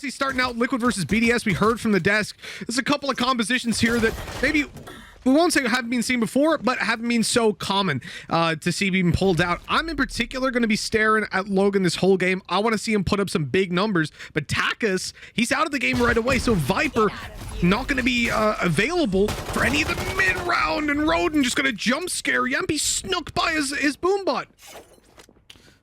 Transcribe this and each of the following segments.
Obviously, starting out Liquid versus BDS, we heard from the desk. There's a couple of compositions here that maybe we won't say haven't been seen before, but haven't been so common to see being pulled out. I'm in particular going to be staring at Logan this whole game. I want to see him put up some big numbers, but Akis, he's out of the game right away. So Viper not going to be available for any of the mid-round, and Roden just going to jump scare. Yampy snuck by his boom bot.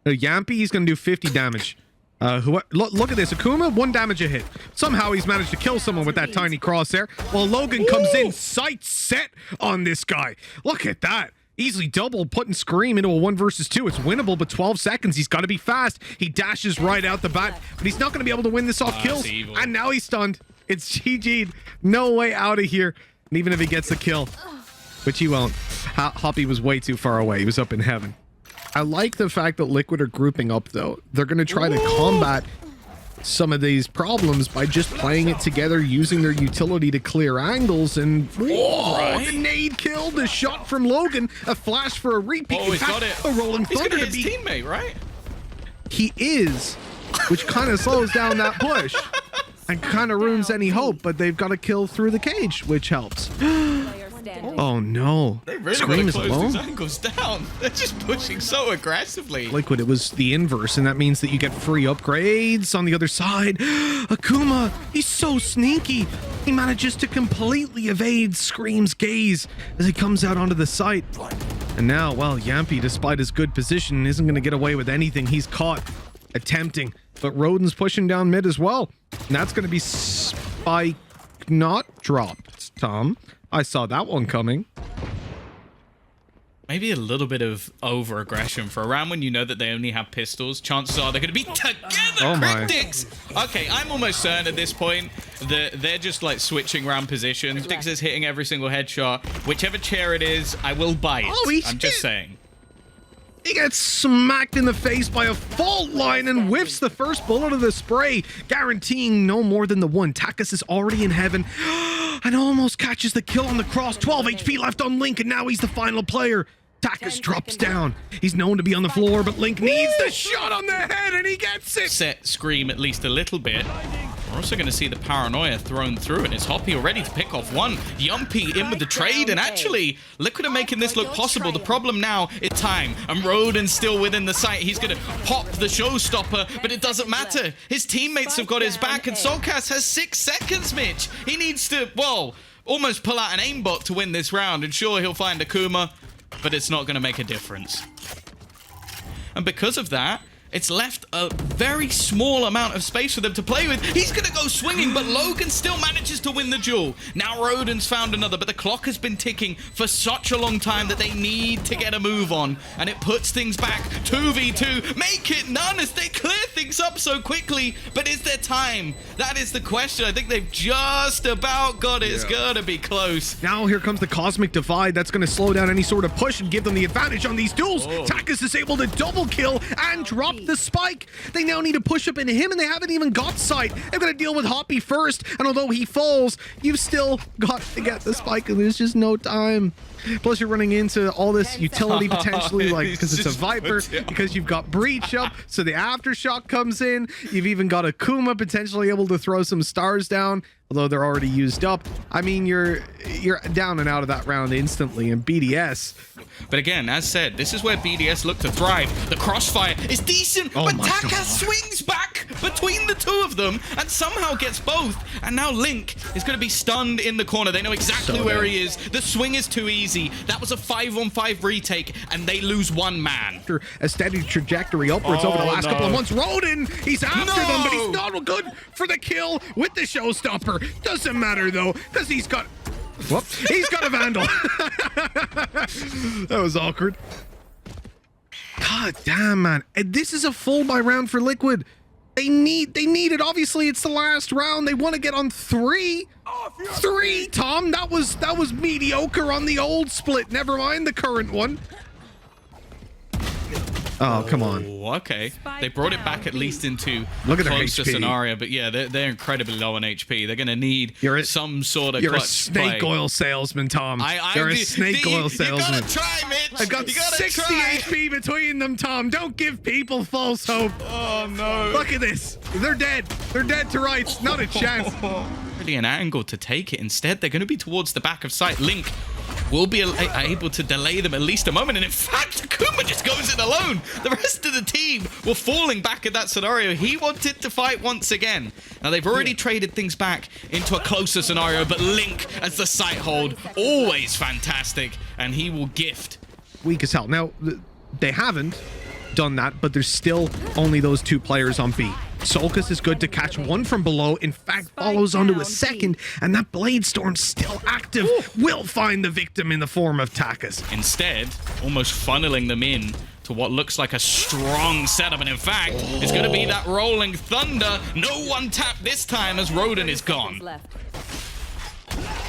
Now, Yampy, he's going to do 50 damage. Look at this. Akuma, 1 damage a hit. Somehow he's managed to kill someone with that tiny crosshair, while Logan comes in sight set on this guy. Look at that. Easily double, putting Scream into a 1 versus 2. It's winnable, but 12 seconds. He's got to be fast. He dashes right out the bat, but he's not going to be able to win this off kills. And now he's stunned. It's GG'd. No way out of here. And even if he gets the kill, which he won't. Hoppy was way too far away. He was up in heaven. I like the fact that Liquid are grouping up, though. They're going to try to combat some of these problems by just playing it together, using their utility to clear angles, and whoa, the nade kill, the shot from Logan, a flash for a repeat. Oh, he's got it. A rolling thunder to his teammate, right? He is, which kind of slows down that push and kind of ruins any hope, but they've got to kill through the cage, which helps. Oh no. They really Scream is close alone. these angles down. They're just pushing so aggressively. Liquid, it was the inverse, and that means that you get free upgrades on the other side. Akuma, he's so sneaky. He manages to completely evade Scream's gaze as he comes out onto the site. And now, well, Yampy, despite his good position, isn't going to get away with anything. He's caught attempting, but Roden's pushing down mid as well. And that's going to be spike not dropped, Tom. I saw that one coming. Maybe a little bit of over-aggression for a round when you know that they only have pistols. Chances are they're going to be together, Cryptics! Okay, I'm almost certain at this point that they're just like switching around position. Cryptics is hitting every single headshot. Whichever chair it is, I will buy it. Oh, I'm just saying. He gets smacked in the face by a fault line and whiffs the first bullet of the spray, guaranteeing no more than the 1. Akis is already in heaven and almost catches the kill on the cross. 12 HP left on Link, and now he's the final player. Akis drops down. He's known to be on the floor, but Link needs the shot on the head, and he gets it. Set Scream at least a little bit. We're also going to see the paranoia thrown through, and it's Hoppy already to pick off one. Yumpy in with the trade, and actually, Liquid are making this look possible. The problem now is time, and Roden's still within the site. He's going to pop the showstopper, but it doesn't matter. His teammates have got his back, and Soulcast has 6 seconds, Mitch. He needs to, well, almost pull out an aimbot to win this round, and sure, he'll find Akuma, but it's not going to make a difference. And because of that, it's left a very small amount of space for them to play with. He's going to go swinging, but Logan still manages to win the duel. Now Roden's found another, but the clock has been ticking for such a long time that they need to get a move on. And it puts things back 2v2. Make it none as they clear things up so quickly. But is there time? That is the question. I think they've just about got it. It's going to be close. Now here comes the Cosmic Divide. That's going to slow down any sort of push and give them the advantage on these duels. Akis is able to double kill and drop the spike. They now need to push up into him, and they haven't even got sight. They're going to deal with Hoppy first, and although he falls, you've still got to get the spike, and there's just no time. Plus, you're running into all this utility potentially, like, because it's a Viper, because you've got Breach up, so the Aftershock comes in. You've even got Akuma potentially able to throw some stars down, although they're already used up. I mean, you're down and out of that round instantly in BDS. But again, as said, this is where BDS look to thrive. The crossfire is decent, but Takas swings back between the two of them and somehow gets both. And now Link is going to be stunned in the corner. They know exactly where he is. The swing is too easy. That was a 5-on-5 retake, and they lose 1 man. After a steady trajectory upwards over the last couple of months, Roden, he's after them, but he's not good for the kill with the showstopper. Doesn't matter, though, because he's got... Whoop, he's got a Vandal. That was awkward. God damn, man. And this is a full buy round for Liquid. They need it. Obviously, it's the last round. They want to get on 3. 3, Tom. That was mediocre on the old split. Never mind the current one. Oh, come on. Okay. They brought it back at least into Look at their closer HP. scenario, but yeah, they're incredibly low on HP. They're going to need some sort of You're a clutch snake play. oil salesman, Tom. You're a snake oil salesman. You gotta try, Mitch. I've got 60 HP between them, Tom. Don't give people false hope. Oh, no. Look at this. They're dead. They're dead to rights. Not a chance. Really an angle to take it. Instead, they're going to be towards the back of sight. Link will be able to delay them at least a moment. And in fact, Akuma just goes in alone. The rest of the team were falling back at that scenario. He wanted to fight once again. Now, they've already traded things back into a closer scenario, but Link as the sight hold, always fantastic. And he will gift. Weak as hell. Now, they haven't done that, but there's still only those 2 players on B. rawkus is good to catch one from below. In fact, follows onto a second, and that blade storm still active. Will find the victim in the form of Takas. Instead, almost funneling them in to what looks like a strong setup, and in fact, it's going to be that rolling thunder. No one tap this time as Roden is gone.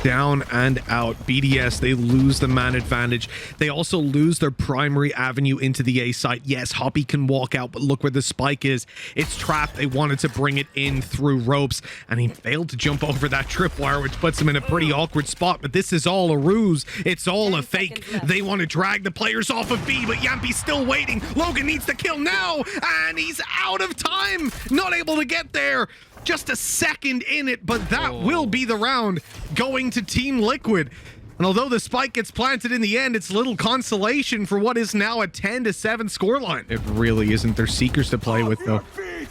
Down and out. BDS, they lose the man advantage. They also lose their primary avenue into the A site. Yes, Hoppy can walk out, but look where the spike is. It's trapped. They wanted to bring it in through ropes, and he failed to jump over that tripwire, which puts him in a pretty awkward spot. But this is all a ruse. It's all a fake. They want to drag the players off of B, but Yampy's still waiting. Logan needs the kill now, and he's out of time. Not able to get there. Just a second in it, but that will be the round going to Team Liquid. And although the spike gets planted in the end, it's little consolation for what is now a 10-7 scoreline. It really isn't. Their Seekers to play with, though.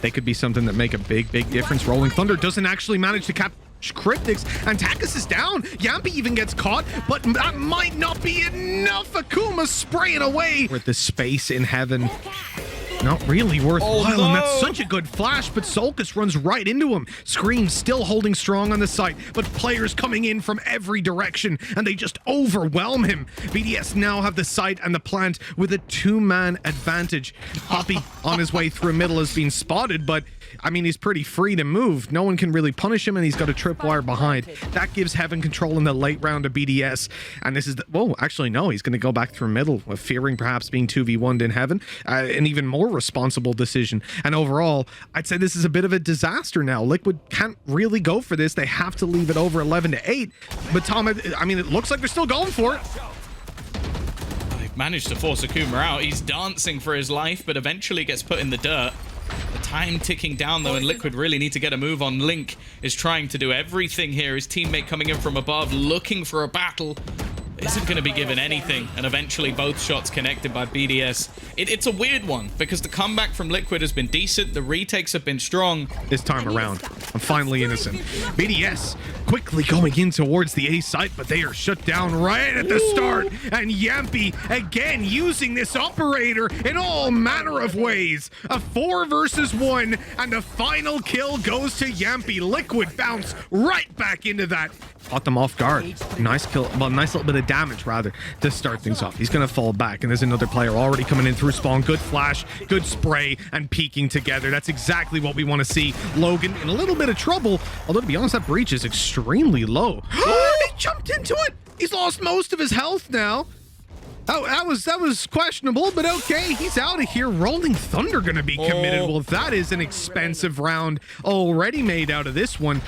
They could be something that make a big difference. Rolling Thunder doesn't actually manage to capture Cryptics, and Takas is down. Yampy even gets caught, but that might not be enough. Akuma spraying away with the space in heaven. Not really worthwhile, and that's such a good flash, but rawkus runs right into him. Scream still holding strong on the site, but players coming in from every direction, and they just overwhelm him. BDS now have the site and the plant with a 2-man advantage. Hoppy on his way through middle has been spotted, but I mean, he's pretty free to move. No one can really punish him, and he's got a tripwire behind. That gives Heaven control in the late round of BDS, and this is the... Whoa, actually, no. He's going to go back through middle, with fearing perhaps being 2v1'd in Heaven. An even more responsible decision. And overall, I'd say this is a bit of a disaster now. Liquid can't really go for this. They have to leave it over 11-8. But Tom, I mean, it looks like they're still going for it. They've managed to force Akuma out. He's dancing for his life, but eventually gets put in the dirt. The time ticking down, though, and Liquid really need to get a move on. Link is trying to do everything here. His teammate coming in from above, looking for a battle. Isn't going to be given anything, and eventually both shots connected by BDS. It's a weird one, because the comeback from Liquid has been decent. The retakes have been strong. This time around, I'm finally innocent. BDS quickly going in towards the A site, but they are shut down right at the start. And Yampy again using this operator in all manner of ways. A 4 versus 1, and the final kill goes to Yampy. Liquid bounce right back into that. Caught them off guard. Nice kill, well, nice little bit of damage rather to start things off. He's gonna fall back, and there's another player already coming in through spawn. Good flash, good spray, and peeking together. That's exactly what we want to see. Logan in a little bit of trouble, although to be honest, that breach is extremely low. He jumped into it. He's lost most of his health now. That was questionable, but okay, he's out of here. Rolling Thunder gonna be committed. Well, that is an expensive round already made out of this one.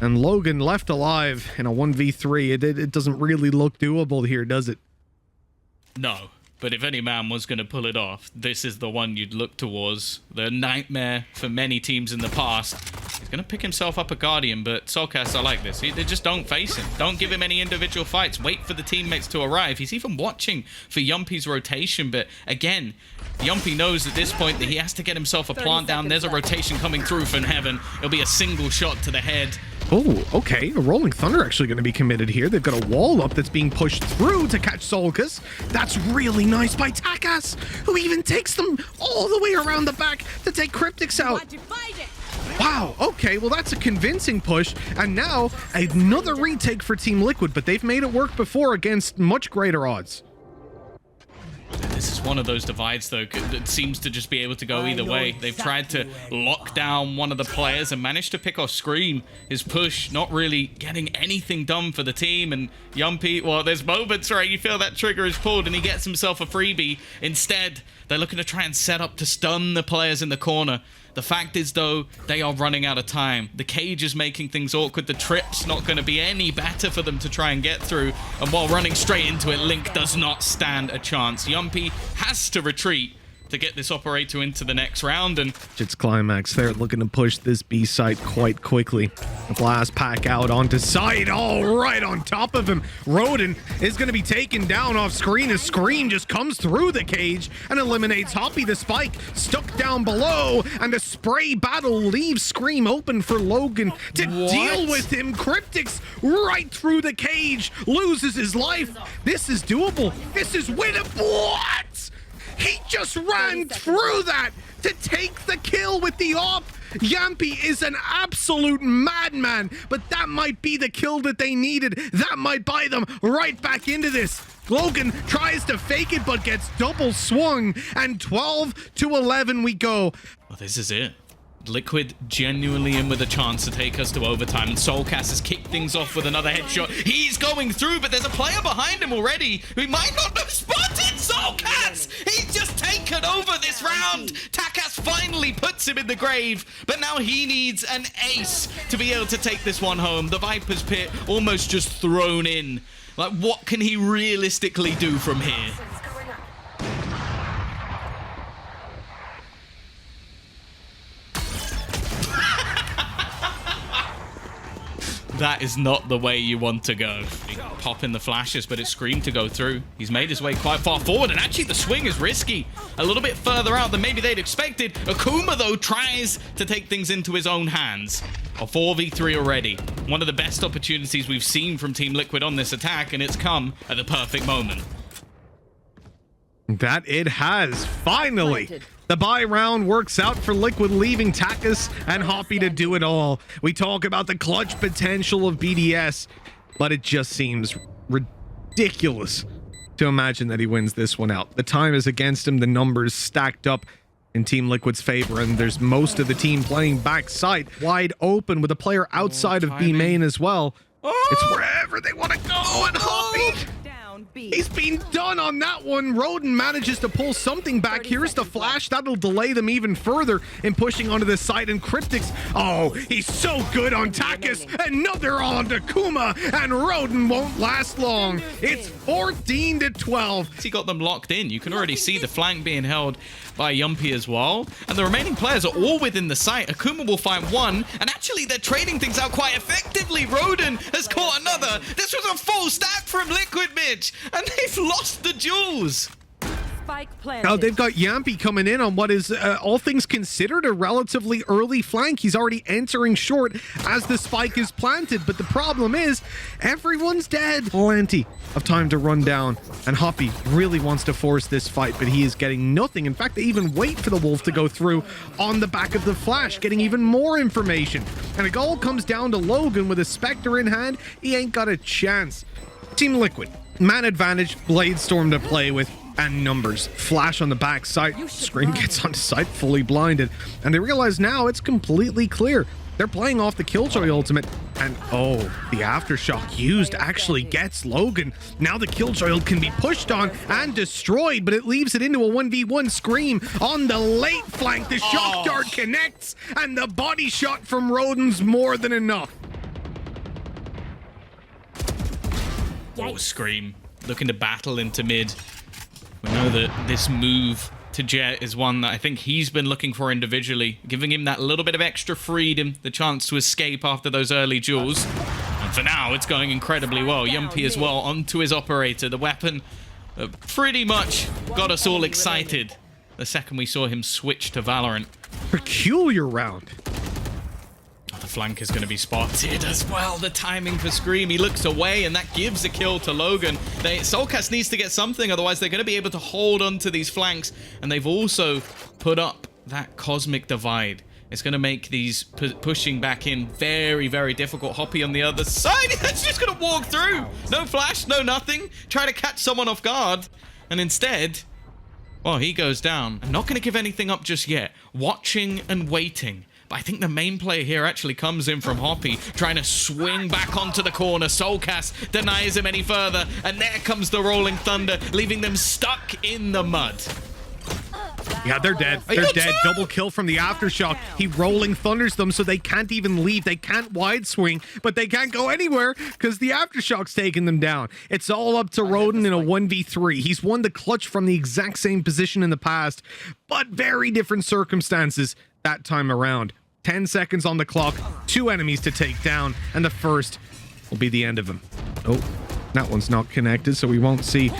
And Logan left alive in a 1v3. It doesn't really look doable here, does it? No, but if any man was going to pull it off, this is the one you'd look towards. The nightmare for many teams in the past. He's going to pick himself up a Guardian, but Soulcast, I like this. They just don't face him. Don't give him any individual fights. Wait for the teammates to arrive. He's even watching for Yumpy's rotation, but again, Yumpy knows at this point that he has to get himself a plant down. There's a rotation coming through from Heaven. It'll be a single shot to the head. Oh, okay. A Rolling Thunder actually going to be committed here. They've got a wall up that's being pushed through to catch rawkus. That's really nice by Takas, who even takes them all the way around the back to take Cryptics out. Wow, okay, well that's a convincing push, and now another retake for Team Liquid, but they've made it work before against much greater odds. This is one of those divides, though, that seems to just be able to go either way. They've tried to lock down one of the players and managed to pick off Scream. His push not really getting anything done for the team. And Yumpy, well, there's moments where you feel that trigger is pulled and he gets himself a freebie. Instead, they're looking to try and set up to stun the players in the corner. The fact is, though, they are running out of time. The cage is making things awkward. The trip's not going to be any better for them to try and get through. And while running straight into it, Link does not stand a chance. Yumpy has to retreat to get this operator into the next round. And It's climax. They're looking to push this B site quite quickly. The blast pack out onto site. All right, on top of him. Roden is going to be taken down off screen as Scream just comes through the cage and eliminates Hoppy. The spike stuck down below, and the spray battle leaves Scream open for Logan to deal with him. Cryptics right through the cage, loses his life. This is doable. This is winnable. What? He just ran through that to take the kill with the op. Yampy is an absolute madman, but that might be the kill that they needed. That might buy them right back into this. Logan tries to fake it, but gets double swung, and 12-11 we go. well, this is it. Liquid genuinely in with a chance to take us to overtime, and Soulcast has kicked things off with another headshot. He's going through, but there's a player behind him already who might not have spotted Soulcast. He's just taken over this round. Takas finally puts him in the grave, but now he needs an ace to be able to take this one home. The Viper's Pit almost just thrown in. Like, what can he realistically do from here? That is not the way you want to go. Pop in the flashes, but it's Scream to go through. He's made his way quite far forward, and actually the swing is risky. A little bit further out than maybe they'd expected. Akuma, though, tries to take things into his own hands. A 4v3 already. One of the best opportunities we've seen from Team Liquid on this attack, and it's come at the perfect moment. That it has, finally. The buy round works out for Liquid, leaving Takas and Hoppy to do it all. We talk about the clutch potential of BDS, but it just seems ridiculous to imagine that he wins this one out. The time is against him, the numbers stacked up in Team Liquid's favor, and there's most of the team playing backside wide open with a player outside of B main as well. It's wherever they want to go, and Hoppy, he's been done on that one. Roden manages to pull something back. Here's the flash. That'll delay them even further in pushing onto the side. And Cryptics, oh, he's so good on Takas. Another on to Kuma, and Roden won't last long. It's 14-12. He got them locked in. You can already see the flank being held by Yumpy as well. And the remaining players are all within the site. Akuma will find one, and actually they're trading things out quite effectively. Roden has caught another. This was a full stack from Liquid, Mitch, and they've lost the jewels. Now they've got Yampy coming in on what is, all things considered, a relatively early flank. He's already entering short as the spike is planted, but the problem is everyone's dead. Plenty of time to run down, and Hoppy really wants to force this fight, but he is getting nothing. In fact, they even wait for the wolf to go through on the back of the flash, getting even more information. And a goal comes down to Logan with a Spectre in hand. He ain't got a chance. Team Liquid, man advantage, Blade Storm to play with, and numbers. Flash on the back side. Scream gets onto site fully blinded, and they realize now it's completely clear. They're playing off the Killjoy ultimate, and oh, the aftershock used actually gets Logan. Now the Killjoy can be pushed on and destroyed, but it leaves it into a 1v1. Scream on the late flank. The shock dart connects, and the body shot from Roden's more than enough. Oh, Scream looking to battle into mid. We know that this move to Jet is one that I think he's been looking for individually, giving him that little bit of extra freedom, the chance to escape after those early duels. And for now, it's going incredibly well. Yumpy as well onto his operator. The weapon pretty much got us all excited the second we saw him switch to Valorant. Peculiar round. The flank is going to be spotted as well. The timing for Scream. He looks away, and that gives a kill to Logan. Soulcast needs to get something, otherwise they're going to be able to hold on to these flanks. And they've also put up that cosmic divide. It's going to make these pushing back in very, very difficult. Hoppy on the other side. It's just going to walk through. No flash, no nothing. Try to catch someone off guard. And instead, Well, he goes down. I'm not going to give anything up just yet. Watching and waiting. But I think the main play here actually comes in from Hoppy, trying to swing back onto the corner. Soulcast denies him any further, and there comes the Rolling Thunder, leaving them stuck in the mud. Yeah, they're dead. They're dead. Double kill from the Aftershock. He Rolling Thunders them so they can't even leave. They can't wide swing, but they can't go anywhere because the Aftershock's taking them down. It's all up to Roden in a 1v3. He's won the clutch from the exact same position in the past, but very different circumstances that time around. 10 seconds on the clock, 2 enemies to take down, and the first will be the end of him. Oh, that one's not connected, so we won't see.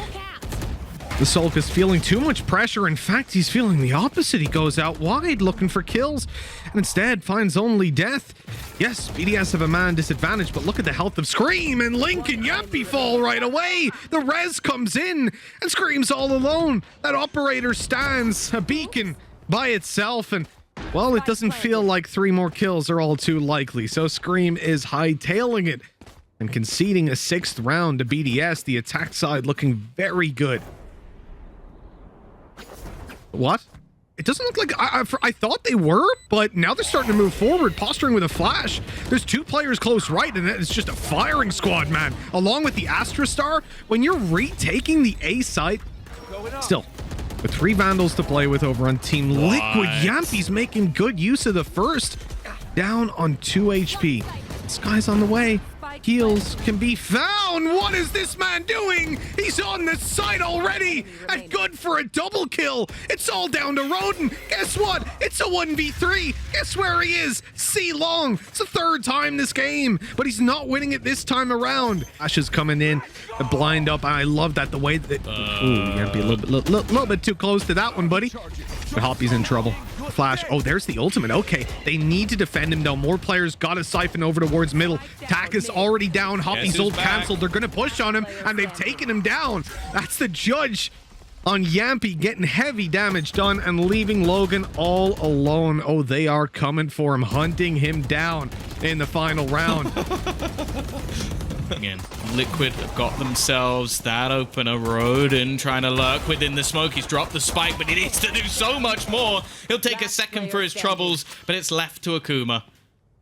The Sulk is feeling too much pressure. In fact, he's feeling the opposite. He goes out wide looking for kills and instead finds only death. Yes, BDS have a man disadvantage, but look at the health of Scream and Link and Yappy fall right away. The res comes in and Scream's all alone. That operator stands a beacon by itself, and well, it doesn't feel like 3 more kills are all too likely. So Scream is hightailing it and conceding a 6th round to BDS. The attack side looking very good. What? It doesn't look like I thought they were, but now they're starting to move forward, posturing with a flash. There's 2 players close right, and it's just a firing squad, man. Along with the Astra Star, when you're retaking the A site, still, with 3 Vandals to play with over on Team Liquid, Yampy's making good use of the first. Down on 2 HP. This guy's on the way. Heals can be found. What is this man doing? He's on the site already and good for a double kill. It's all down to Roden. Guess what? It's a 1v3. Guess where he is? C long. It's the 3rd time this game, but he's not winning it this time around. Ash is coming in, the blind up. I love that, the way that ooh, you gotta be a little bit too close to that one, buddy. But Hoppy's in trouble. Flash. Oh, there's the ultimate. Okay, they need to defend him though. More players gotta siphon over towards middle. Takis already down. Hoppy's ult canceled. They're gonna push on him, and they've taken him down. That's the judge on Yampy getting heavy damage done and leaving Logan all alone. Oh, they are coming for him, hunting him down in the final round. Again, Liquid have got themselves that opener. Roden trying to lurk within the smoke. He's dropped the spike, but he needs to do so much more. He'll take a second for his troubles, but it's left to Akuma.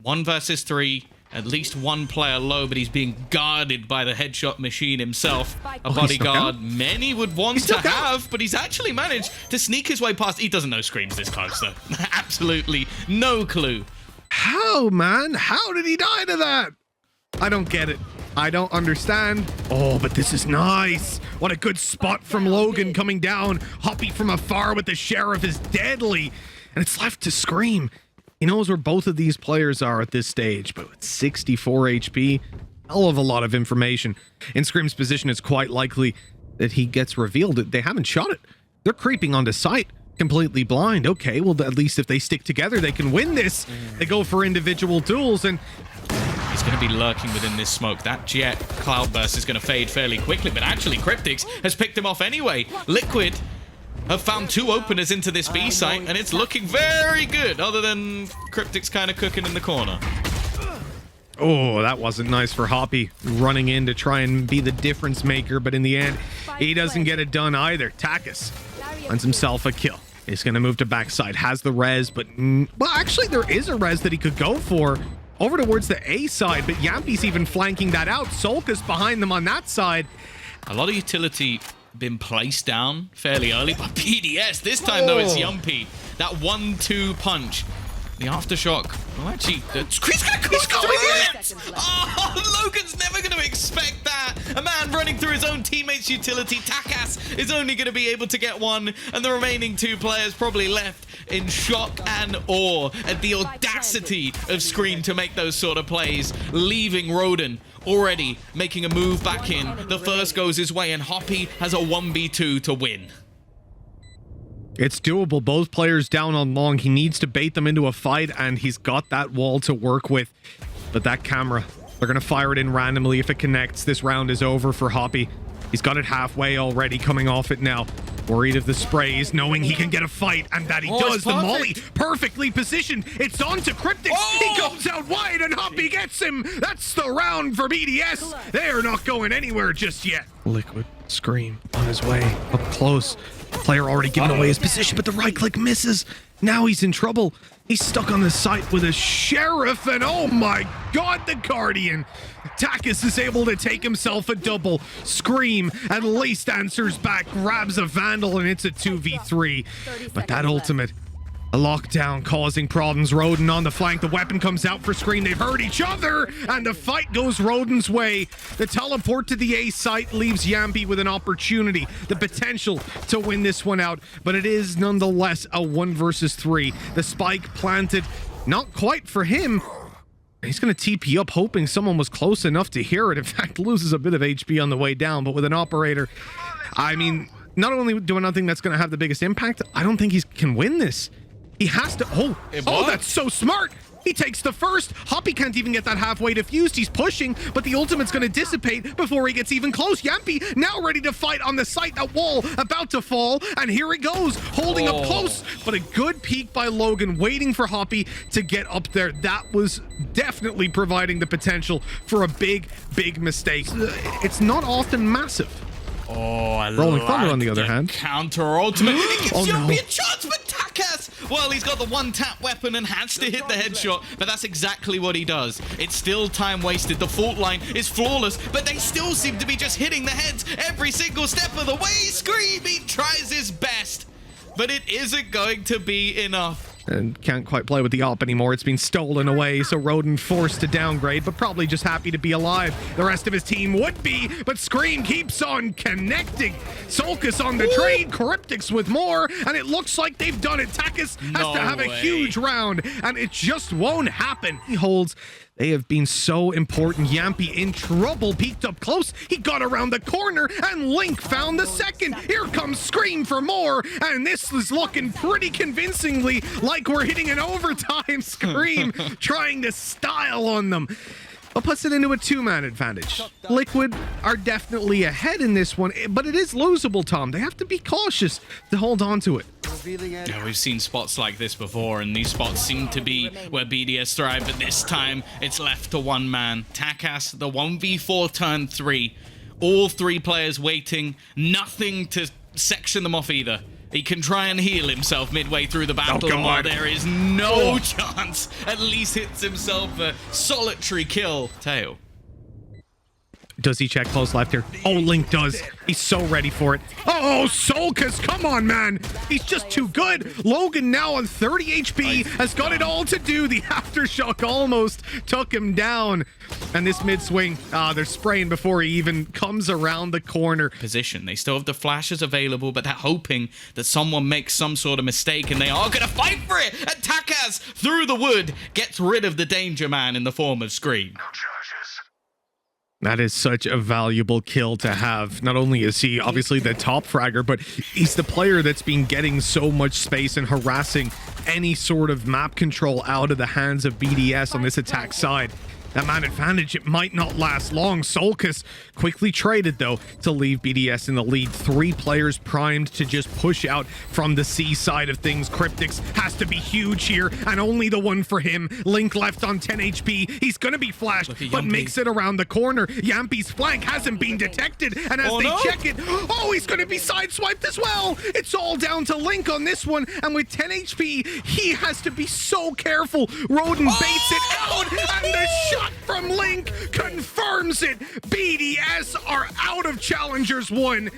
1 versus 3. At least 1 player low, but he's being guarded by the headshot machine himself. A bodyguard many would want to have, but he's actually managed to sneak his way past. He doesn't know Scream's this close, though. Absolutely no clue. How, man? How did he die to that? I don't get it. I don't understand. Oh, but this is nice. What a good spot from Logan coming down. Hoppy from afar with the Sheriff is deadly. And it's left to Scream. He knows where both of these players are at this stage, but with 64 HP, hell of a lot of information. In Scream's position, it's quite likely that he gets revealed. They haven't shot it. They're creeping onto site, completely blind. Okay, well, at least if they stick together, they can win this. They go for individual duels, and he's going to be lurking within this smoke. That jet cloudburst is going to fade fairly quickly, but actually Cryptix has picked him off anyway. Liquid have found 2 openers into this B site, and it's looking very good, other than Cryptix kind of cooking in the corner. Oh, that wasn't nice for Hoppy, running in to try and be the difference maker, but in the end, he doesn't get it done either. Takis finds himself a kill. He's going to move to backside, has the res, but well, actually there is a res that he could go for over towards the A side, but Yampy's even flanking that out. Solka's behind them on that side. A lot of utility been placed down fairly early by BDS. This time, though, it's Yumpy. That 1-2 punch. The aftershock. Oh, actually, he's going to cook through it! Oh, Logan's never going to expect that. A man running through his own teammate's utility. Takas is only going to be able to get 1, and the remaining 2 players probably left in shock and awe at the audacity of Scream to make those sort of plays, leaving Roden already making a move back in. The first goes his way, and Hoppy has a 1v2 to win. It's doable. Both players down on long. He needs to bait them into a fight, and he's got that wall to work with. But that camera, they're going to fire it in randomly. If it connects, this round is over for Hoppy. He's got it halfway already, coming off it now. Worried of the sprays, knowing he can get a fight, and that he does. The molly perfectly positioned. It's on to Cryptix. He goes out wide, and Hoppy gets him. That's the round for BDS. They're not going anywhere just yet. Liquid Scream on his way up close. Player already giving away his position, but the right click misses. Now he's in trouble. He's stuck on the site with a sheriff, and oh my god, the Guardian. Akis is able to take himself a double. Scream at least answers back, grabs a Vandal, and it's a 2v3. But that ultimate, a lockdown causing problems. Roden on the flank. The weapon comes out for Scream. They've heard each other, and the fight goes Roden's way. The teleport to the A site leaves Yampi with an opportunity, the potential to win this one out, but it is nonetheless a 1 versus 3. The spike planted, not quite for him. He's going to TP up, hoping someone was close enough to hear it. In fact, loses a bit of HP on the way down, but with an operator, I mean, not only do I not think that's going to have the biggest impact, I don't think he can win this. He has to. Oh, that's so smart. He takes the first. Hoppy can't even get that halfway diffused. He's pushing, but the ultimate's going to dissipate before he gets even close. Yampi now ready to fight on the site. That wall about to fall, and here it goes, holding up close, but a good peek by Logan, waiting for Hoppy to get up there. That was definitely providing the potential for a big mistake. It's not often massive. Oh, I Rolling like Thunder on the other hand. Counter ultimate. It gives Yampi no. a chance, but Akis, well, he's got the one-tap weapon and has to hit the headshot, but that's exactly what he does. It's still time wasted. The fault line is flawless, but they still seem to be just hitting the heads every single step of the way. Scream, he tries his best, but it isn't going to be enough. And can't quite play with the op anymore. It's been stolen away, so Roden forced to downgrade, but probably just happy to be alive. The rest of his team would be, but Scream keeps on connecting. Sulcus on the trade, Cryptics with more, and it looks like they've done it. Takis has to have a huge round, and it just won't happen. He holds. They have been so important. Yampi in trouble, peeked up close. He got around the corner, and Link found the second. Here comes Scream for more, and this is looking pretty convincingly like we're hitting an overtime. Scream trying to style on them. But puts it into a 2-man advantage. Liquid are definitely ahead in this one, but it is losable, Tom. They have to be cautious to hold on to it. Yeah, we've seen spots like this before, and these spots seem to be where BDS thrive, but this time it's left to one man. Takis, the 1v4 turn 3. All 3 players waiting, nothing to section them off either. He can try and heal himself midway through the battle, and while there is no chance, at least hits himself a solitary kill. Tail. Does he check close left here? Oh, Link does. He's so ready for it. Oh, Sulcus, come on, man. He's just too good. Logan now on 30 HP has got it all to do. The aftershock almost took him down. And this mid swing, they're spraying before he even comes around the corner. Position. They still have the flashes available, but they're hoping that someone makes some sort of mistake, and they are going to fight for it. And Takis, through the wood, gets rid of the danger man in the form of Scream. That is such a valuable kill to have. Not only is he obviously the top fragger, but he's the player that's been getting so much space and harassing any sort of map control out of the hands of BDS on this attack side. That man advantage, it might not last long. Sulcus quickly traded, though, to leave BDS in the lead. 3 players primed to just push out from the C side of things. Cryptics has to be huge here, and only the one for him. Link left on 10 HP. He's going to be flashed, but makes it around the corner. Yampi's flank hasn't been detected, and as check it, he's going to be sideswiped as well. It's all down to Link on this one, and with 10 HP, he has to be so careful. Roden baits it out, and the shot from Link confirms it. BDS are out of Challengers 1.